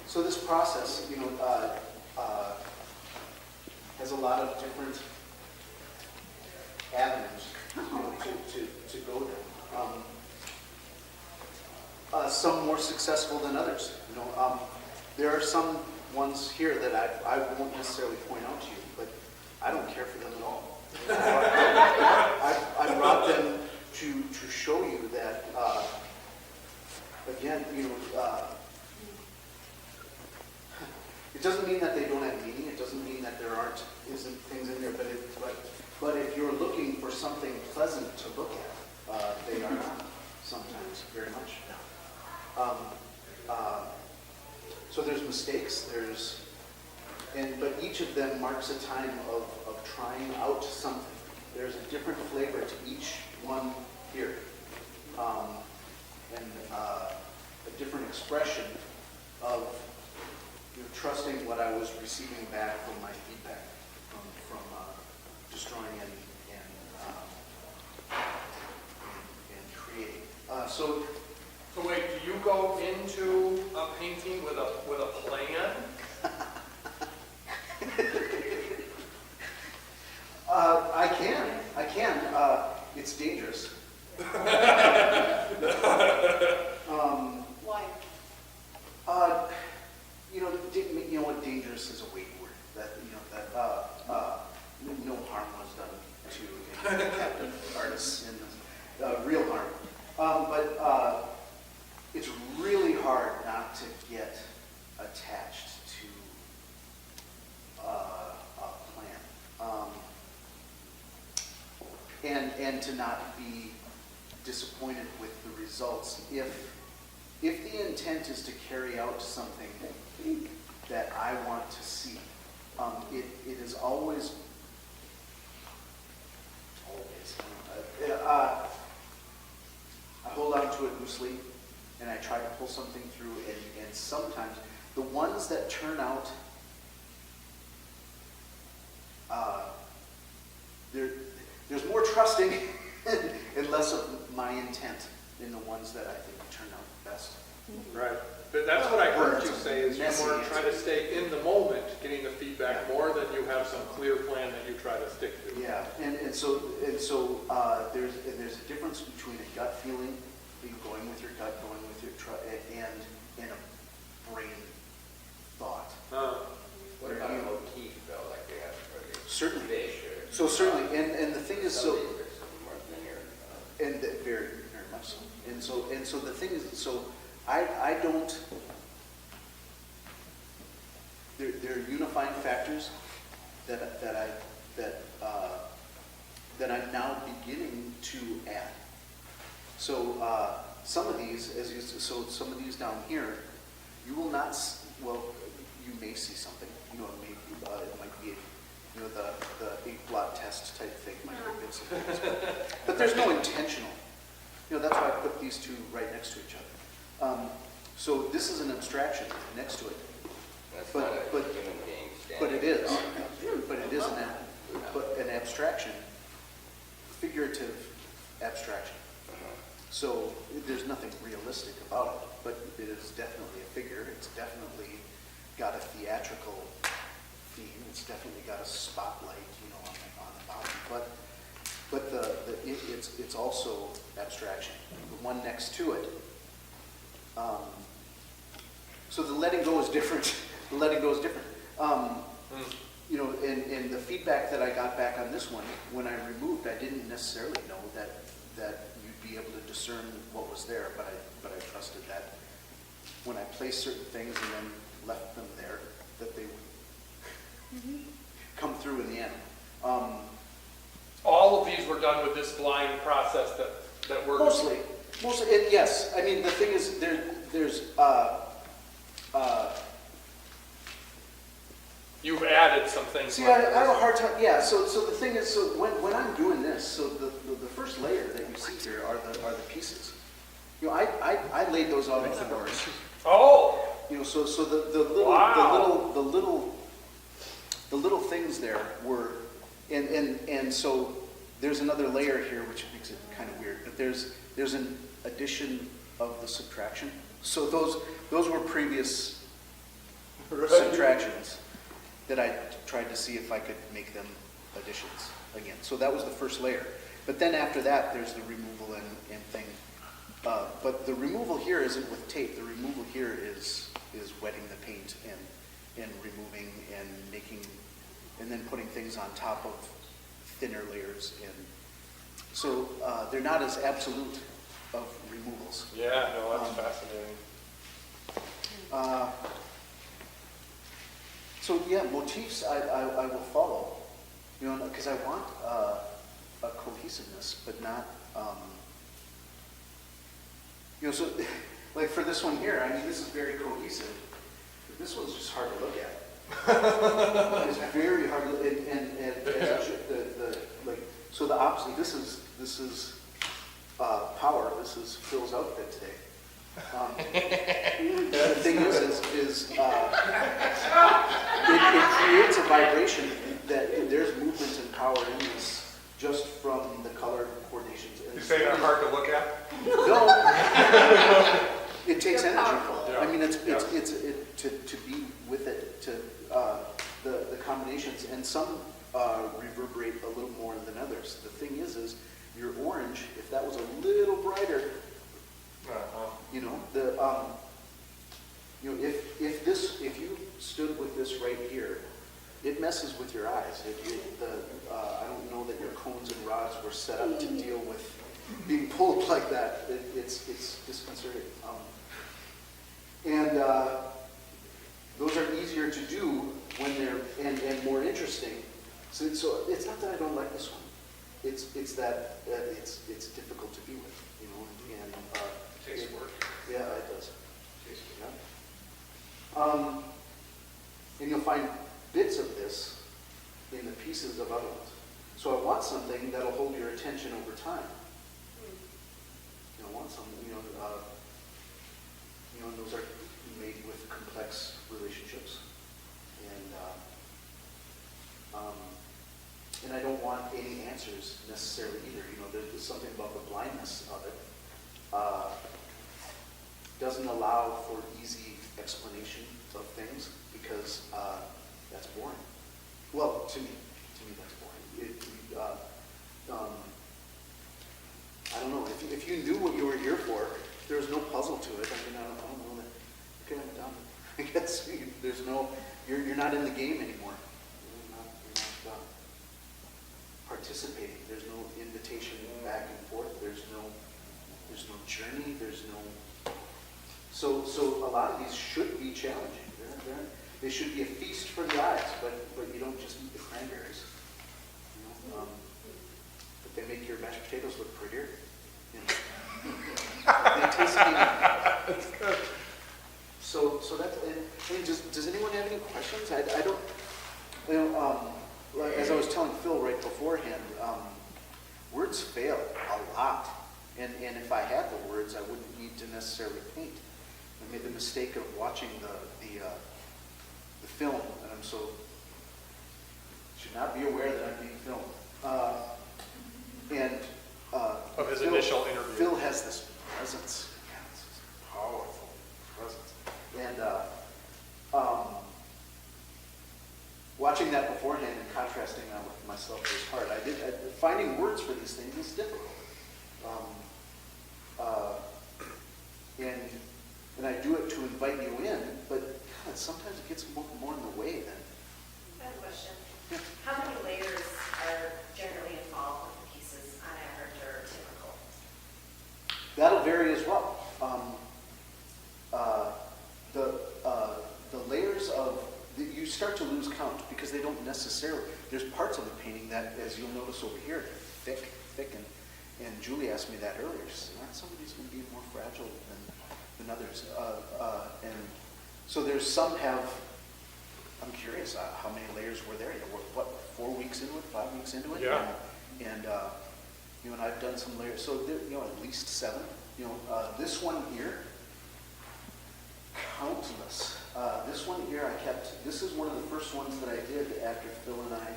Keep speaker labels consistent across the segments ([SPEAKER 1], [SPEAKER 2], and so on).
[SPEAKER 1] So this process, has a lot of different avenues to go down. Some more successful than others. There are some ones here that I won't necessarily point out to you, but I don't care for them at all. I brought them to show you that, again, it doesn't mean that they don't have meaning. It doesn't mean that there isn't things in there. But if you're looking for something pleasant to look at, they are not sometimes very much. So there's mistakes. But each of them marks a time of trying out something. There's a different flavor to each one here, and a different expression of trusting what I was receiving back from my feedback, from destroying and creating. So
[SPEAKER 2] wait, do you go into a painting with a plan?
[SPEAKER 1] I can. It's dangerous.
[SPEAKER 3] Why?
[SPEAKER 1] You know what? Dangerous is a weight word. That no harm was done to any captive artists in this, real harm. But it's really hard not to get attached to a plan, and to not be disappointed with the results if the intent is to carry out something that I want to see. It is always I hold on to it loosely, and I try to pull something through, and sometimes the ones that turn out, there's more trusting and less of my intent in the ones that I think turn out best.
[SPEAKER 2] Right. But that's what I heard you say, is you more try to stay in the moment, getting the feedback more than you have some clear plan that you try to stick to.
[SPEAKER 1] Yeah, and so there's a difference between a gut feeling, going with your gut, going with your and a brain thought.
[SPEAKER 4] What about a motif though, like they have for the
[SPEAKER 1] Certainly.
[SPEAKER 4] fish?
[SPEAKER 1] So certainly, and the thing is,
[SPEAKER 4] Some of these are some more linear.
[SPEAKER 1] and very very much so. And so the thing is, so I don't. There are unifying factors that I'm now beginning to add. So some of these, some of these down here, you will not. Well, you may see something. It might be. The ink blot test type thing might have been some things. But there's no intentional. That's why I put these two right next to each other. So this is an abstraction next to it.
[SPEAKER 4] That's
[SPEAKER 1] But-
[SPEAKER 4] not a
[SPEAKER 1] but-
[SPEAKER 4] human being standing.
[SPEAKER 1] But it is.
[SPEAKER 4] there.
[SPEAKER 1] But it is an abstraction, figurative abstraction. So there's nothing realistic about it, but it is definitely a figure. It's definitely got a theatrical theme. It's definitely got a spotlight, on the bottom. But it's also abstraction. The one next to it. So the letting go is different. The letting go is different. And the feedback that I got back on this one, when I removed, I didn't necessarily know that you'd be able to discern what was there, but I trusted that when I placed certain things and then left them there, that they would come through in the end.
[SPEAKER 2] All of these were done with this blind process that we're
[SPEAKER 1] Mostly, yes. I mean, the thing is, there's
[SPEAKER 2] You've added some things.
[SPEAKER 1] see, I have a hard time. Yeah. So the thing is, so when I'm doing this, so the first layer that you see here are the pieces. I laid those out on the board.
[SPEAKER 2] Oh,
[SPEAKER 1] So the little
[SPEAKER 2] Wow.
[SPEAKER 1] the little things there were, and so there's another layer here which makes it kind of weird. But there's an addition of the subtraction. So those were previous subtractions that I tried to see if I could make them additions again. So that was the first layer. But then after that, there's the removal and thing. But the removal here isn't with tape. The removal here is wetting the paint and removing and making, and then putting things on top of thinner layers. And so they're not as absolute of removals.
[SPEAKER 2] Yeah, no, that's fascinating.
[SPEAKER 1] So yeah, motifs I will follow, because I want a cohesiveness, but not, so like for this one here, I mean, this is very cohesive, but this one's just hard to look at. It's very hard to look at, so the opposite, this is power, this is Phil's outfit today. The thing is it creates a vibration that there's movement and power in this just from the color coordinations.
[SPEAKER 3] You say they're hard to look at?
[SPEAKER 1] No, it takes energy.
[SPEAKER 2] Yeah.
[SPEAKER 1] I mean, it's to be with it, to the combinations, and some reverberate a little more than others. The thing is your orange, if that was a little brighter. If you stood with this right here, it messes with your eyes. I don't know that your cones and rods were set up to deal with being pulled like that. It's disconcerting. Those are easier to do when they're and more interesting. So it's not that I don't like this one. It's that it's difficult to be with, and
[SPEAKER 3] Takes work.
[SPEAKER 1] Yeah, it does. Yeah. And you'll find bits of this in the pieces of other ones. So I want something that'll hold your attention over time. I want something, and those are made with complex relationships. And I don't want any answers necessarily either. There's something about the blindness of it. Doesn't allow for easy explanation of things because that's boring. Well, to me that's boring. I don't know. If you knew what you were here for, there's no puzzle to it. I mean, I don't know that. Okay, I'm done. I guess there's no. You're not in the game anymore. You're not participating. There's no invitation back and forth. There's no journey. There's no. So a lot of these should be challenging. They should be a feast for the eyes, but you don't just eat the cranberries. But they make your mashed potatoes look prettier. They taste good. So that's. I mean, does anyone have any questions? I don't. As I was telling Phil right beforehand, words fail a lot. And if I had the words, I wouldn't need to necessarily paint. I made the mistake of watching the film, and I'm should not be aware that I'm being filmed.
[SPEAKER 2] Of his
[SPEAKER 1] Phil,
[SPEAKER 2] initial interview.
[SPEAKER 1] Phil has this presence. Yeah, it's this powerful presence. And watching that beforehand and contrasting that with myself was hard. Finding words for these things is difficult. And I do it to invite you in, but God, sometimes it gets more in the way than.
[SPEAKER 5] I have a question.
[SPEAKER 1] Yeah.
[SPEAKER 5] How many layers are generally involved with the pieces on average or typical?
[SPEAKER 1] That'll vary as well. The layers of you start to lose count because they don't necessarily. There's parts of the painting that, as you'll notice over here, they're thick, and Julie asked me that earlier. She said, "Aren't some of these going to be more fragile than others?" And so there's some have. I'm curious how many layers were there. What 4 weeks into it, 5 weeks into it?
[SPEAKER 2] Yeah.
[SPEAKER 1] And I've done some layers. So there, at least 7. This one here, countless. This one here I kept. This is one of the first ones that I did after Phil and I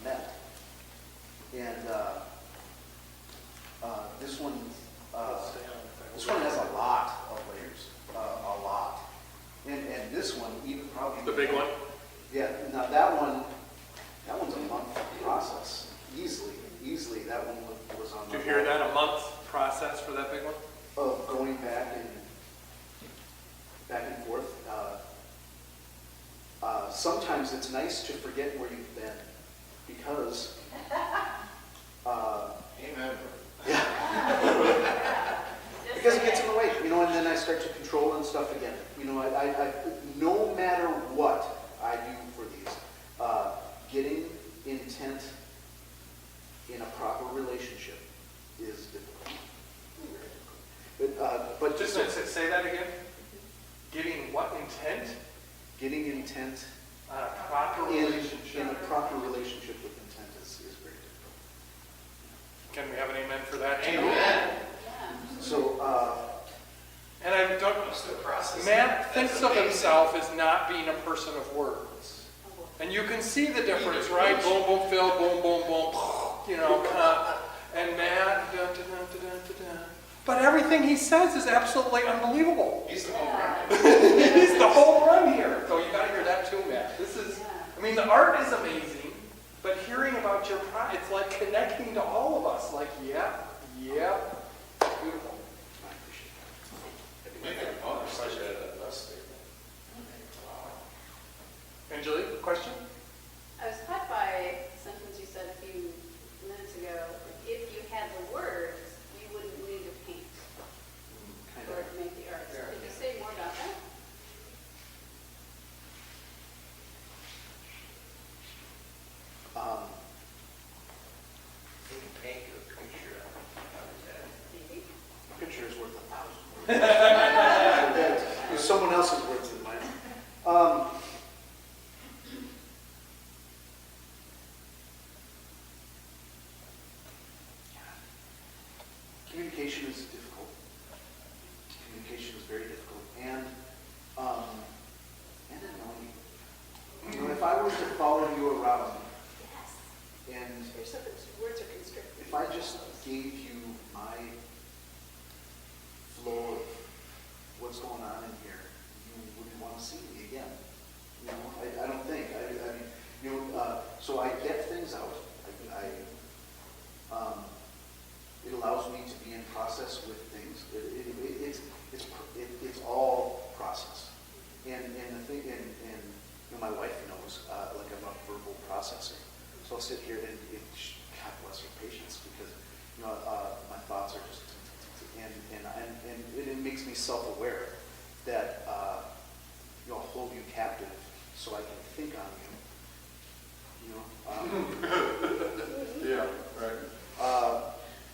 [SPEAKER 1] met. And this one has a lot of layers, a lot. And this one even probably
[SPEAKER 2] The big one?
[SPEAKER 1] Yeah, now that one's a month process, easily, that one was on.
[SPEAKER 2] Did you hear that, a month process for that big one?
[SPEAKER 1] Of going back and forth. Sometimes it's nice to forget where you've been, because,
[SPEAKER 4] Amen.
[SPEAKER 1] yeah. Because it gets in the way, and then I start to control and stuff again. I no matter what I do for these, getting intent in a proper relationship is difficult. But
[SPEAKER 2] Just say that again? Getting what intent?
[SPEAKER 1] getting intent
[SPEAKER 2] On a proper
[SPEAKER 1] in
[SPEAKER 2] relationship.
[SPEAKER 1] a proper relationship with intent is very difficult.
[SPEAKER 2] Can we have an amen for that?
[SPEAKER 4] Amen.
[SPEAKER 1] So,
[SPEAKER 2] And I don't,
[SPEAKER 3] What's the process?
[SPEAKER 2] Matt thinks
[SPEAKER 3] That's
[SPEAKER 2] of
[SPEAKER 3] amazing.
[SPEAKER 2] himself as not being a person of words. And you can see the difference, right? Boom, boom, Phil, boom, boom, boom, and Matt, dun, dun, dun, dun, dun, dun. But everything he says is absolutely unbelievable.
[SPEAKER 3] He's the home run.
[SPEAKER 2] He's the whole run here. So you gotta hear that too, Matt. This is, the art is amazing, but hearing about your it's like connecting to all of us. Like, yeah, beautiful.
[SPEAKER 1] I appreciate that.
[SPEAKER 3] Maybe I'm on the side of that last statement.
[SPEAKER 2] Angelique, question?
[SPEAKER 6] I was caught by a sentence you said a few minutes ago. If you had the words, you wouldn't need to paint
[SPEAKER 1] Kind
[SPEAKER 6] or
[SPEAKER 1] of.
[SPEAKER 6] make the art. Could you say more about that?
[SPEAKER 4] You can paint your picture.
[SPEAKER 6] Maybe.
[SPEAKER 1] Picture is worth 1,000 words. Someone else's words than mine. Communication is difficult. Communication is very difficult, and annoying. If I was to follow you around, and
[SPEAKER 6] Words are constricted.
[SPEAKER 1] if I just gave you my flow of what's going on in here, you wouldn't want to see me again. I don't think. So I get things out. It allows me to be in process with things. It's all process. And the thing, and my wife knows, like I'm a verbal processor. So I'll sit here and God bless her patience, because my thoughts are just and it makes me self-aware that I'll hold you captive so I can think on you.
[SPEAKER 2] Yeah, right.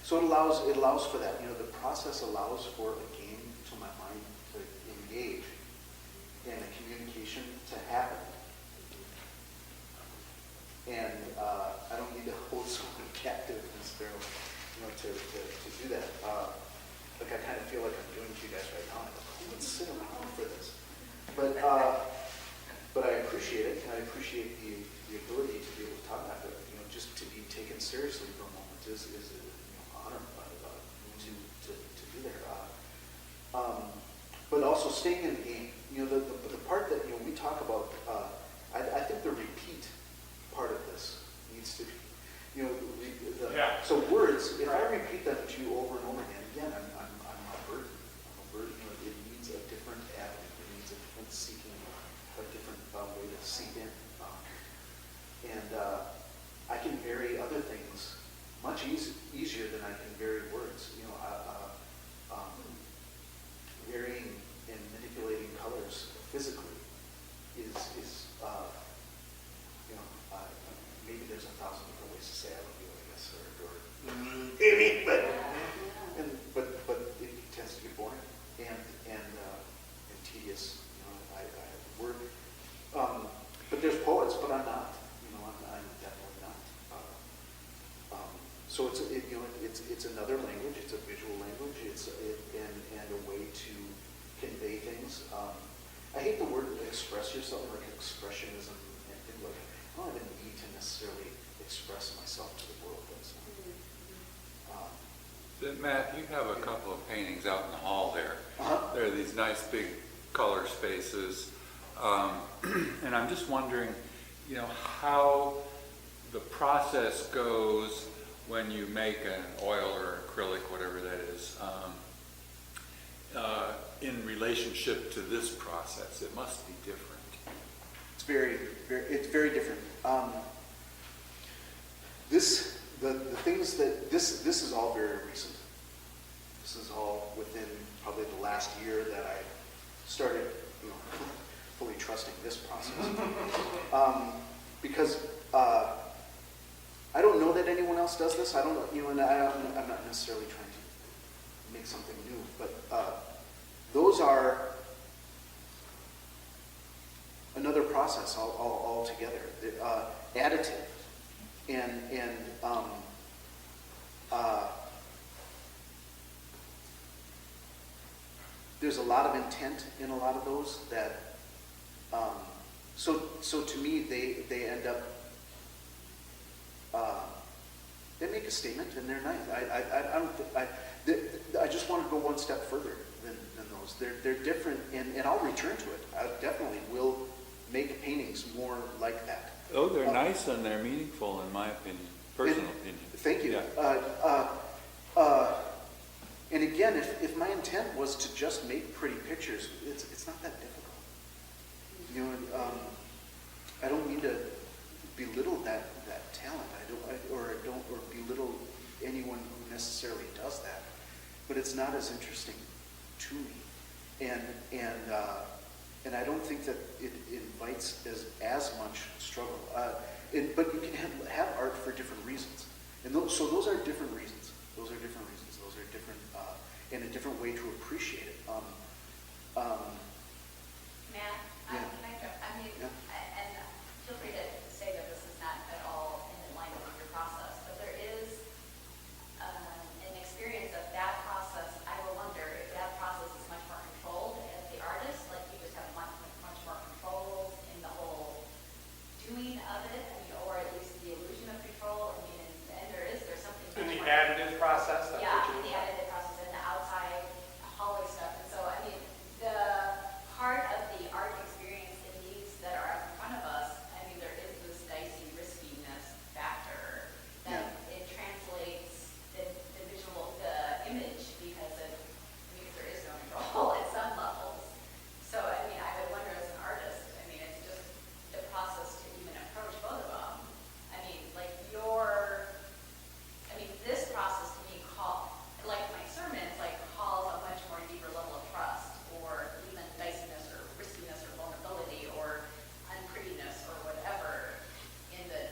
[SPEAKER 1] So it allows for that. The process allows for a game to my mind to engage and a communication to happen. And I don't need to hold someone captive necessarily, to do that. Like I kind of feel like I'm doing to you guys right now. I'm like, let's sit around for this. But I appreciate it, and I appreciate the ability to be able to talk about it. Just to be taken seriously for a moment is an honor to do that. But also staying in the game. The part that we talk about. I think the repeat part of this needs to be.
[SPEAKER 2] Yeah.
[SPEAKER 1] So words, if I repeat them to you over and over again, I'm a burden. It needs a different avenue. It needs a different seeking, a different way to seep in. And I can vary other things much easier than I can vary words. Varying and manipulating colors physically is maybe there's 1,000 different ways to say I love you, I guess, or maybe, but it tends to be boring and tedious. I work, but there's poets, but I'm not. I'm definitely not. So it's another language. It's a visual language. And a way to convey things. I hate the word express yourself, like expressionism and things like that. I don't even need to necessarily express myself to the world.
[SPEAKER 7] Matt, you have a couple of paintings out in the hall there.
[SPEAKER 1] Uh-huh.
[SPEAKER 7] There are these nice big color spaces. And I'm just wondering, how the process goes when you make an oil or acrylic, whatever that is, in relationship to this process. It must be different.
[SPEAKER 1] It's very different. The things that, this is all very recent. This is all within probably the last year that I started, fully trusting this process. Because I don't know that anyone else does this. I don't know, and I'm not necessarily trying to make something new, but those are another process altogether. Additive and there's a lot of intent in a lot of those that so to me they end up they make a statement and they're nice. I just want to go one step further than those. They're different, and I'll return to it. I definitely will make paintings more like that.
[SPEAKER 7] Oh, they're nice and they're meaningful, in my opinion, personal opinion.
[SPEAKER 1] Thank you.
[SPEAKER 7] Yeah.
[SPEAKER 1] And again, if my intent was to just make pretty pictures, it's not that difficult. I don't mean to belittle that talent. I don't belittle anyone who necessarily does that. But it's not as interesting to me, and I don't think that it invites as much struggle. But you can have art for different reasons, and so those are different reasons. Those are different reasons. Those are different, and a different way to appreciate it.
[SPEAKER 5] Matt,
[SPEAKER 1] Yeah.
[SPEAKER 5] can I jump? I mean,
[SPEAKER 1] Yeah.
[SPEAKER 5] and feel free to say that this is not at all in line with your process, but there is an experience of that process. I will wonder if that process is much more controlled as the artist, like you just have much more control in the whole doing of it, or at least the illusion of control. I mean, and there's something
[SPEAKER 2] In
[SPEAKER 5] much
[SPEAKER 2] the
[SPEAKER 5] more-
[SPEAKER 2] additive process, that's
[SPEAKER 5] Yeah,
[SPEAKER 2] what you
[SPEAKER 5] the
[SPEAKER 2] mean?
[SPEAKER 5] additive process and the outside hallway stuff. And so, I mean, the part of the art experience in these that are up in front of us, I mean, there is this dicey riskiness factor that it translates the visual, the image, because there is no control at some levels. So, I mean, I would wonder as an artist, I mean, it's just the process to even approach both of them. I mean, this process to me like my sermons, calls a much more deeper level of trust, or even diciness or riskiness or vulnerability or unprettiness or whatever in the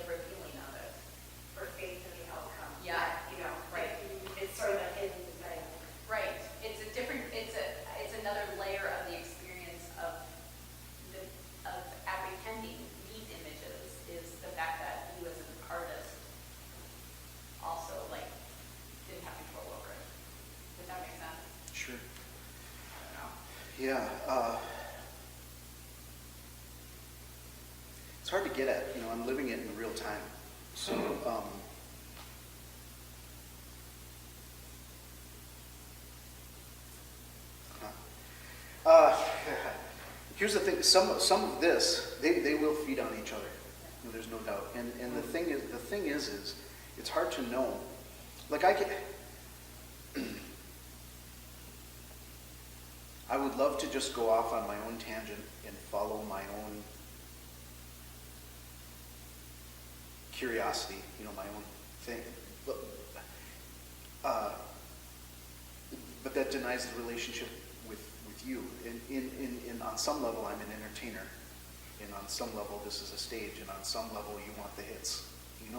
[SPEAKER 5] revealing of it.
[SPEAKER 8] Or faith in the outcome.
[SPEAKER 5] Yeah. Right.
[SPEAKER 8] It's sort of a hidden thing.
[SPEAKER 5] Right. It's another layer of the experience of apprehending these images, is the fact that you as an artist also didn't have control over it. Does that make sense?
[SPEAKER 1] Sure.
[SPEAKER 5] I don't know.
[SPEAKER 1] Yeah. It's hard to get at. I'm living it in real time. So, here's the thing. Some of this, they will feed on each other. There's no doubt. And the thing is, it's hard to know. I would love to just go off on my own tangent and follow my own curiosity, my own thing. But that denies the relationship with you. And on some level, I'm an entertainer. And on some level, this is a stage. And on some level, you want the hits. And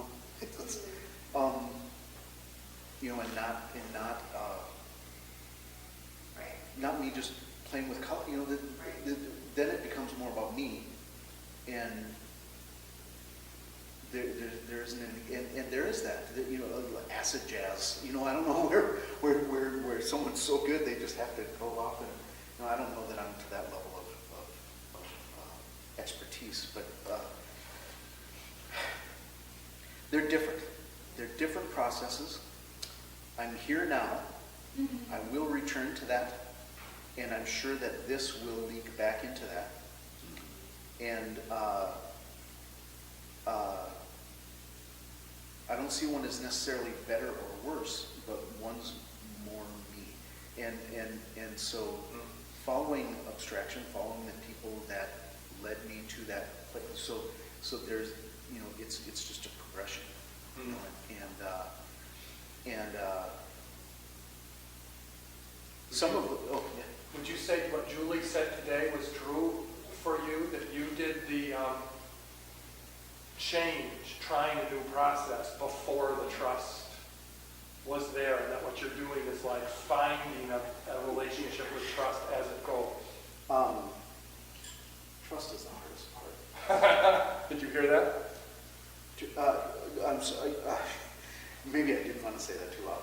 [SPEAKER 1] not me just playing with color. Then it becomes more about me, and there isn't any, and there is that acid jazz. I don't know where someone's so good they just have to go off and I don't know that I'm to that level of expertise, but they're different. They're different processes. I'm here now. I will return to that And I'm sure that this will leak back into that. And I don't see one as necessarily better or worse, but one's more me. And so following abstraction, following the people that led me to that place. So there's, you know, it's just a progression. You know, and some of the, oh, yeah.
[SPEAKER 2] Would you say what Julie said today was true for you, that you did the change, trying a new process before the trust was there, and that what you're doing is like finding a relationship with trust as it goes?
[SPEAKER 1] Trust is the hardest part.
[SPEAKER 2] Did you hear that?
[SPEAKER 1] I'm sorry. Maybe I didn't want to say that too loud.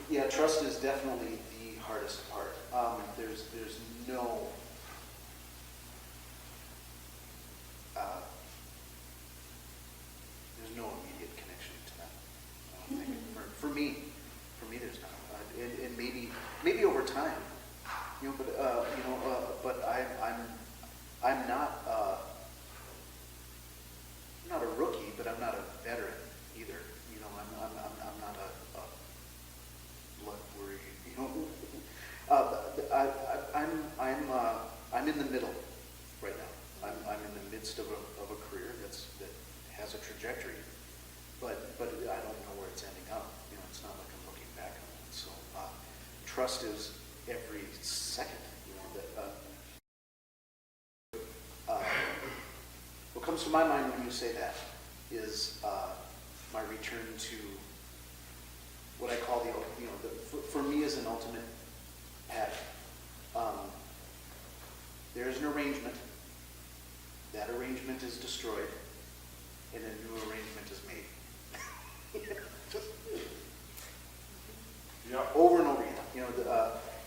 [SPEAKER 1] Yeah, trust is definitely the hardest part. There's no immediate connection to that. I don't think. For me, there's not. And maybe over time, you know. But I'm not. I'm not a rookie, but I'm not a veteran either. You know, I'm not a blood worry. You know, I'm in the middle right now. I'm in the midst of a career that has a trajectory, but I don't know where it's ending up. You know, it's not like I'm looking back on it. So trust is every second. You know that. What comes to my mind when you say that is my return to what I call for me is an ultimate pattern. There is an arrangement. That arrangement is destroyed, and a new arrangement is made.
[SPEAKER 2] Yep.
[SPEAKER 1] Over and over again. You know,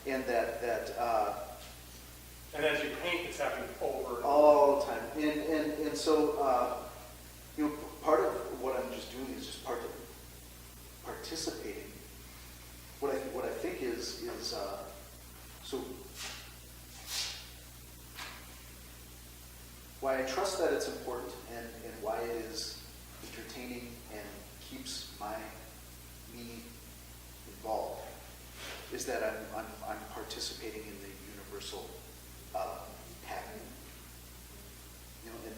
[SPEAKER 1] and that.
[SPEAKER 2] And as you paint, it's happening over and
[SPEAKER 1] All the time. And so, you know, part of what I'm just doing is just part of participating. What I think is so why I trust that it's important and why it is entertaining and keeps me involved is that I'm participating in the universal pattern. You know, and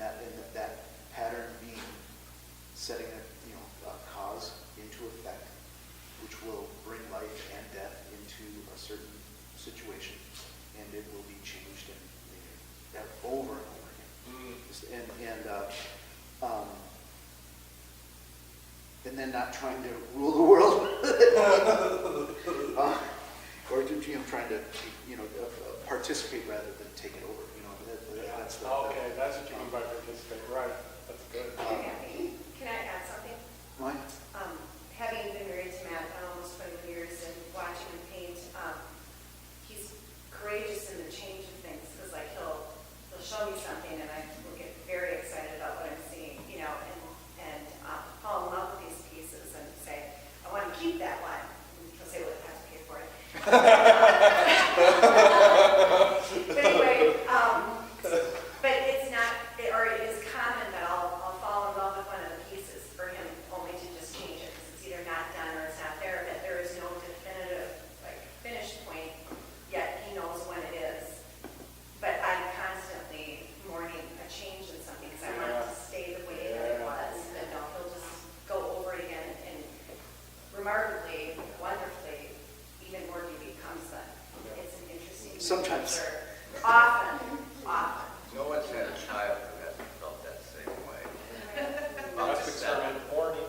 [SPEAKER 1] that pattern being setting a cause into effect, which will bring life and death into a certain situation, and it will be changed and over and over again. And then not trying to rule the world, or trying to participate rather than take it over. You know, that's the.
[SPEAKER 2] okay, that's what you mean by participate, right? That's good.
[SPEAKER 8] Can I add something?
[SPEAKER 1] Why?
[SPEAKER 8] Having been married to Matt almost 20 years and watching him paint, he's courageous in the change of things. Because like he'll show me something and I will get very excited about what I'm seeing, you know, and fall in love with these pieces and say, I want to keep that one. And he'll say, well, I have to pay for it. But anyway, but it's not, or it is common that I'll fall in love with one of the pieces for him only to just change it. Because it's either not done or it's not there, but there is no definitive finish point, yet he knows when it is. But I'm constantly mourning a change in something because I want it to stay the way that it was. But no, he'll just go over it again and remarkably, wonderfully, even more he becomes then. It's an interesting
[SPEAKER 1] Sometimes.
[SPEAKER 8] picture. Often.
[SPEAKER 4] No one's had a child who hasn't felt that same way.
[SPEAKER 2] That's concerning horny.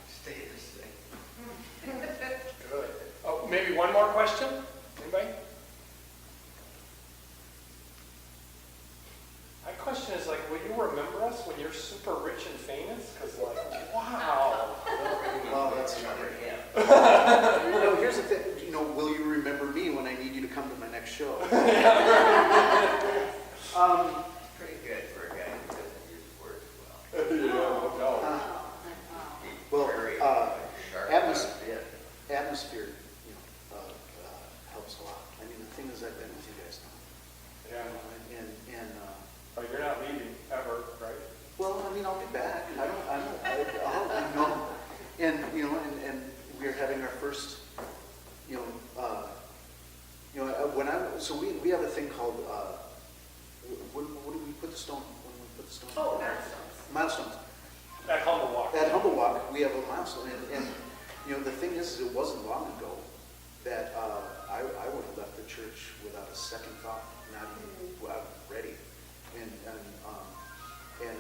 [SPEAKER 4] Stay the same.
[SPEAKER 2] Good. Oh, maybe one more question? Anybody? My question is will you remember us when you're super rich and famous? Because wow.
[SPEAKER 1] Well, that's
[SPEAKER 4] Remember him.
[SPEAKER 1] No, here's the thing. Will you remember me when I need you to come to my next show?
[SPEAKER 4] Pretty good for a guy who doesn't use words well.
[SPEAKER 2] No.
[SPEAKER 1] Well,
[SPEAKER 4] Very
[SPEAKER 1] Adams-
[SPEAKER 4] sharp.
[SPEAKER 1] helps a lot. I mean, the thing is, I've been with you guys now.
[SPEAKER 2] Yeah.
[SPEAKER 1] And
[SPEAKER 2] But you're not leaving ever, right?
[SPEAKER 1] well, I mean, I'll be back. I'll, and, and we're having our first, so we have a thing called, when do we put the stone? When we put the stone?
[SPEAKER 8] Oh, milestones.
[SPEAKER 1] Milestones.
[SPEAKER 2] At Humble Walk.
[SPEAKER 1] At Humble Walk, we have a milestone, and the thing is it wasn't long ago that I would have left the church without a second thought, not even ready, and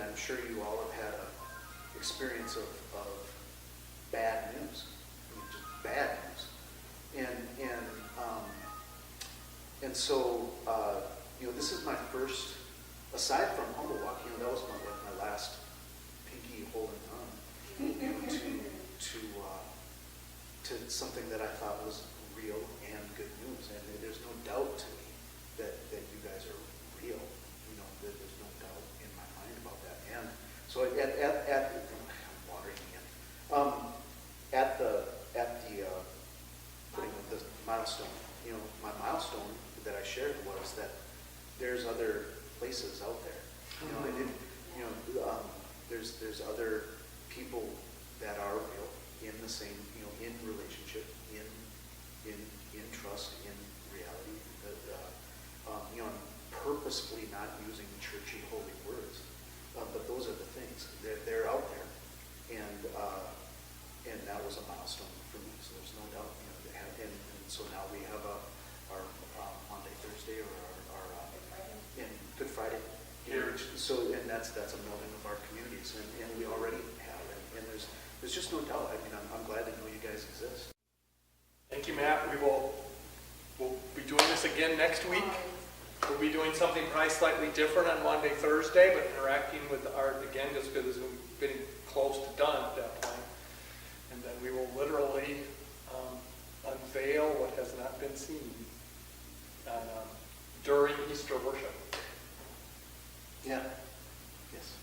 [SPEAKER 1] I'm sure you all have had an experience of bad news, I mean, just bad news, and so this is my first, aside from Humble Walk, that was my last pinky holding on to something that I thought was real and good news. And there's no doubt to me that you guys are real. That there's no doubt in my mind about that. And so I'm watering again. At the putting of the milestone, my milestone that I shared was that there's other places out there. There's other people that are real in the same, in relationship, in trust, in reality. I'm purposefully not using churchy holy words, but those are the things. They're out there, and that was a milestone for me. So there's no doubt. And so now we have our Monday, Thursday, or our in Good Friday. So and that's a melding of our communities, and we already have, and there's just no doubt. I mean, I'm glad to know you guys exist.
[SPEAKER 2] Thank you, Matt. We'll be doing this again next week. We'll be doing something probably slightly different on Monday, Thursday, but interacting with the art again, just because we're getting close to done at that point. And then we will literally unveil what has not been seen during Easter worship.
[SPEAKER 1] Yeah. Yes.